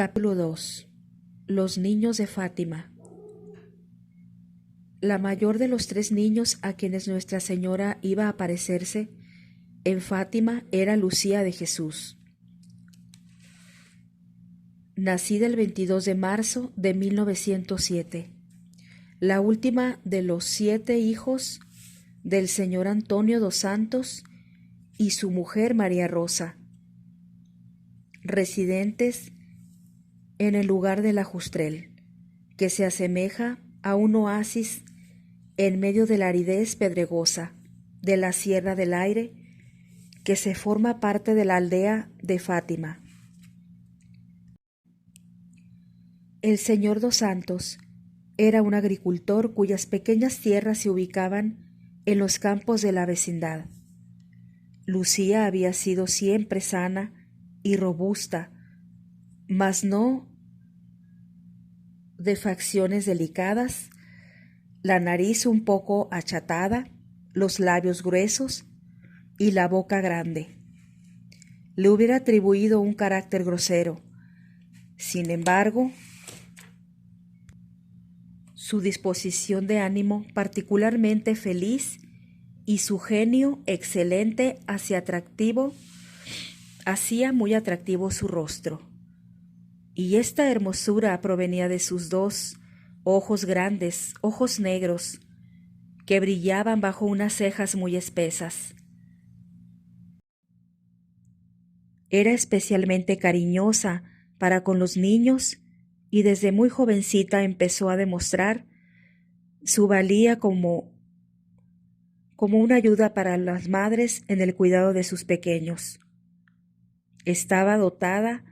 Capítulo 2. Los niños de Fátima. La mayor de los 3 niños a quienes Nuestra Señora iba a aparecerse en Fátima era Lucía de Jesús. Nacida el 22 de marzo de 1907, la última de los 7 hijos del señor Antonio dos Santos y su mujer María Rosa, residentes en el lugar de la Justrel, que se asemeja a un oasis en medio de la aridez pedregosa de la Sierra del Aire, que se forma parte de la aldea de Fátima. El señor dos Santos era un agricultor cuyas pequeñas tierras se ubicaban en los campos de la vecindad. Lucía había sido siempre sana y robusta, mas no de facciones delicadas, la nariz un poco achatada, los labios gruesos y la boca grande. Le hubiera atribuido un carácter grosero. Sin embargo, su disposición de ánimo particularmente feliz y su genio excelente hacía muy atractivo su rostro. Y esta hermosura provenía de sus 2 ojos grandes, ojos negros, que brillaban bajo unas cejas muy espesas. Era especialmente cariñosa para con los niños y desde muy jovencita empezó a demostrar su valía como una ayuda para las madres en el cuidado de sus pequeños. Estaba dotada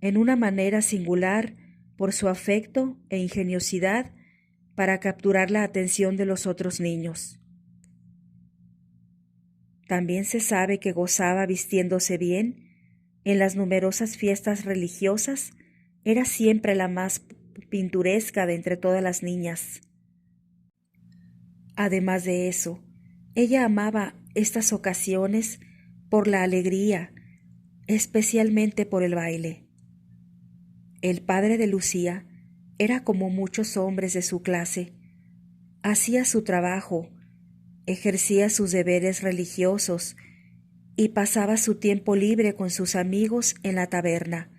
en una manera singular por su afecto e ingeniosidad para capturar la atención de los otros niños. También se sabe que gozaba vistiéndose bien. En las numerosas fiestas religiosas era siempre la más pintoresca de entre todas las niñas. Además de eso, ella amaba estas ocasiones por la alegría, especialmente por el baile. El padre de Lucía era como muchos hombres de su clase. Hacía su trabajo, ejercía sus deberes religiosos y pasaba su tiempo libre con sus amigos en la taberna,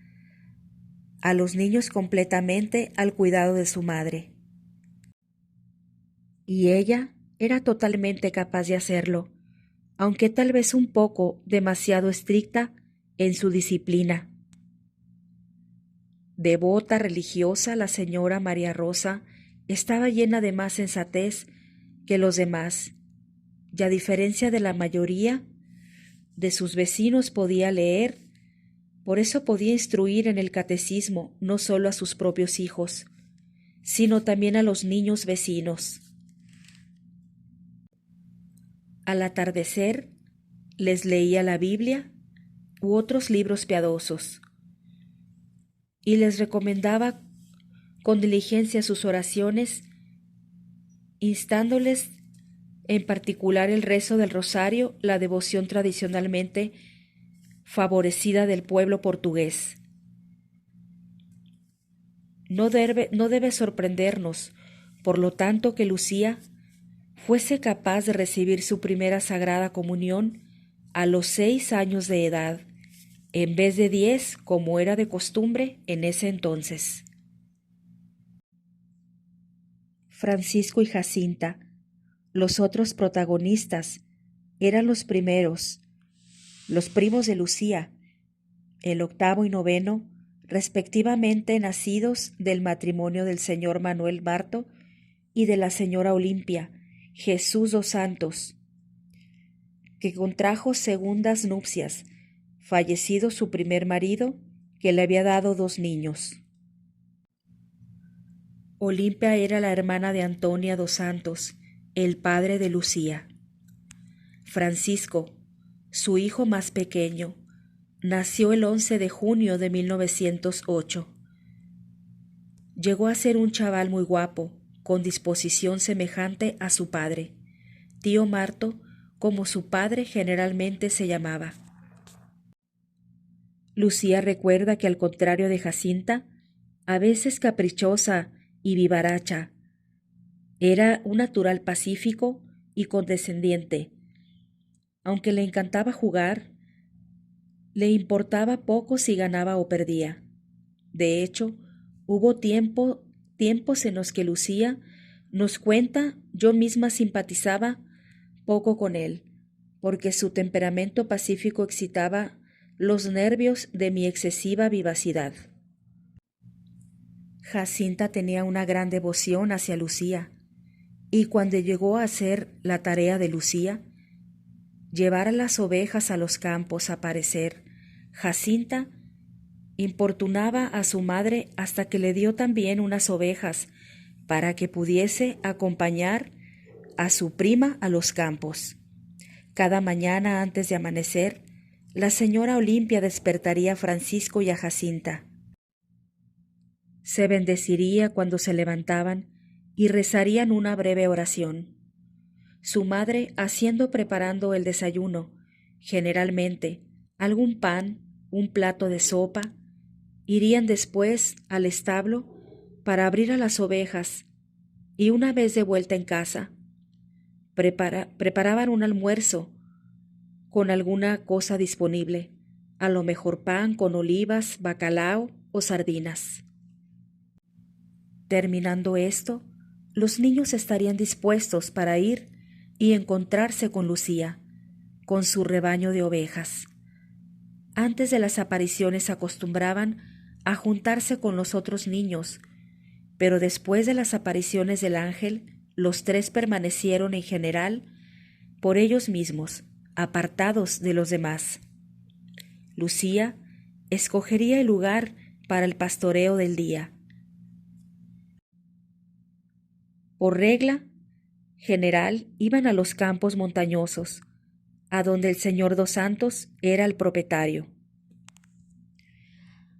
a los niños completamente al cuidado de su madre. Y ella era totalmente capaz de hacerlo, aunque tal vez un poco demasiado estricta en su disciplina. Devota religiosa, la señora María Rosa estaba llena de más sensatez que los demás, y a diferencia de la mayoría de sus vecinos podía leer, por eso podía instruir en el catecismo no solo a sus propios hijos, sino también a los niños vecinos. Al atardecer les leía la Biblia u otros libros piadosos, y les recomendaba con diligencia sus oraciones, instándoles en particular el rezo del rosario, la devoción tradicionalmente favorecida del pueblo portugués. No debe sorprendernos, por lo tanto, que Lucía fuese capaz de recibir su primera sagrada comunión a los 6 años de edad, en vez de 10, como era de costumbre en ese entonces. Francisco y Jacinta, los otros protagonistas, eran los primeros, los primos de Lucía, el 8º y 9º, respectivamente nacidos del matrimonio del señor Manuel Marto y de la señora Olimpia Jesús dos Santos, que contrajo segundas nupcias, fallecido su primer marido, que le había dado 2 niños. Olimpia era la hermana de Antonia dos Santos, el padre de Lucía. Francisco, su hijo más pequeño, nació el 11 de junio de 1908. Llegó a ser un chaval muy guapo, con disposición semejante a su padre, tío Marto, como su padre generalmente se llamaba. Lucía recuerda que al contrario de Jacinta, a veces caprichosa y vivaracha, era un natural pacífico y condescendiente. Aunque le encantaba jugar, le importaba poco si ganaba o perdía. De hecho, hubo tiempos en los que Lucía nos cuenta, yo misma simpatizaba poco con él, porque su temperamento pacífico excitaba los nervios de mi excesiva vivacidad. Jacinta tenía una gran devoción hacia Lucía, y cuando llegó a hacer la tarea de Lucía, llevar a las ovejas a los campos a parecer, Jacinta importunaba a su madre hasta que le dio también unas ovejas para que pudiese acompañar a su prima a los campos. Cada mañana antes de amanecer, la señora Olimpia despertaría a Francisco y a Jacinta. Se bendeciría cuando se levantaban y rezarían una breve oración. Su madre preparando el desayuno, generalmente algún pan, un plato de sopa, irían después al establo para abrir a las ovejas y una vez de vuelta en casa, preparaban un almuerzo con alguna cosa disponible, a lo mejor pan con olivas, bacalao o sardinas. Terminando esto, los niños estarían dispuestos para ir y encontrarse con Lucía, con su rebaño de ovejas. Antes de las apariciones acostumbraban a juntarse con los otros niños, pero después de las apariciones del ángel, los tres permanecieron en general por ellos mismos, apartados de los demás. Lucía escogería el lugar para el pastoreo del día. Por regla general iban a los campos montañosos, a donde el señor dos Santos era el propietario.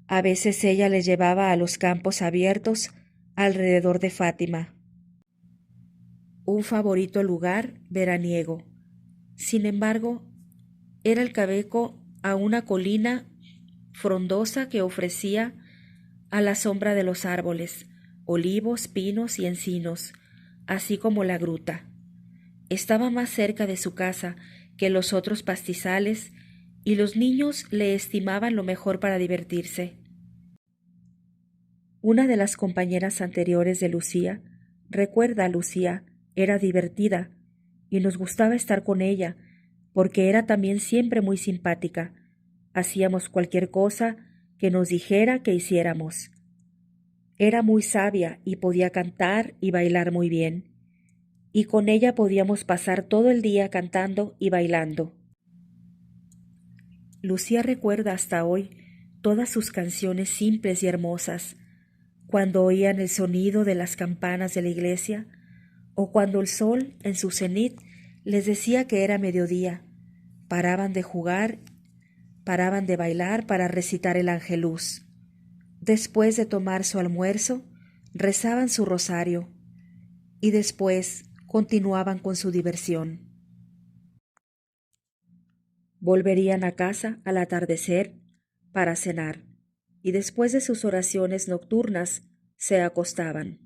A veces ella les llevaba a los campos abiertos alrededor de Fátima, un favorito lugar veraniego. Sin embargo, era el cabeco a una colina frondosa que ofrecía a la sombra de los árboles, olivos, pinos y encinos, así como la gruta. Estaba más cerca de su casa que los otros pastizales y los niños le estimaban lo mejor para divertirse. Una de las compañeras anteriores de Lucía, recuerda a Lucía, era divertida y nos gustaba estar con ella porque era también siempre muy simpática. Hacíamos cualquier cosa que nos dijera que hiciéramos. Era muy sabia y podía cantar y bailar muy bien, y con ella podíamos pasar todo el día cantando y bailando. Lucía recuerda hasta hoy todas sus canciones simples y hermosas, cuando oían el sonido de las campanas de la iglesia, o cuando el sol, en su cenit, les decía que era mediodía, paraban de jugar, paraban de bailar para recitar el Angelus. Después de tomar su almuerzo, rezaban su rosario, y después continuaban con su diversión. Volverían a casa al atardecer para cenar, y después de sus oraciones nocturnas se acostaban.